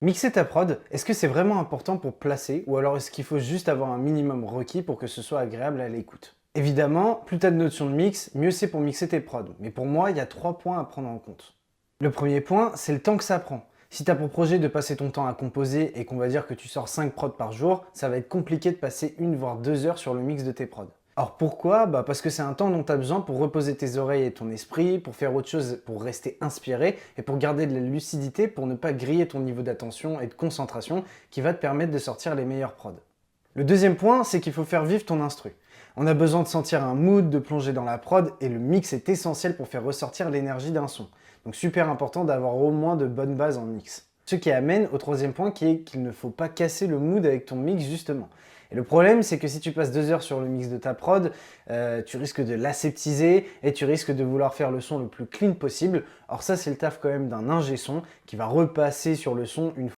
Mixer ta prod, est-ce que c'est vraiment important pour placer ou alors est-ce qu'il faut juste avoir un minimum requis pour que ce soit agréable à l'écoute? Évidemment, plus tu as de notions de mix, mieux c'est pour mixer tes prods. Mais pour moi, il y a 3 points à prendre en compte. Le premier point, c'est le temps que ça prend. Si tu as pour projet de passer ton temps à composer et qu'on va dire que tu sors 5 prods par jour, ça va être compliqué de passer 1 voire 2 heures sur le mix de tes prods. Alors pourquoi? Parce que c'est un temps dont tu as besoin pour reposer tes oreilles et ton esprit, pour faire autre chose, pour rester inspiré et pour garder de la lucidité pour ne pas griller ton niveau d'attention et de concentration qui va te permettre de sortir les meilleurs prods. Le deuxième point, c'est qu'il faut faire vivre ton instru. On a besoin de sentir un mood, de plonger dans la prod et le mix est essentiel pour faire ressortir l'énergie d'un son. Donc super important d'avoir au moins de bonnes bases en mix. Ce qui amène au troisième point qui est qu'il ne faut pas casser le mood avec ton mix justement. Et le problème, c'est que si tu passes 2 heures sur le mix de ta prod, tu risques de l'aseptiser et tu risques de vouloir faire le son le plus clean possible. Or ça, c'est le taf quand même d'un ingé son qui va repasser sur le son une fois.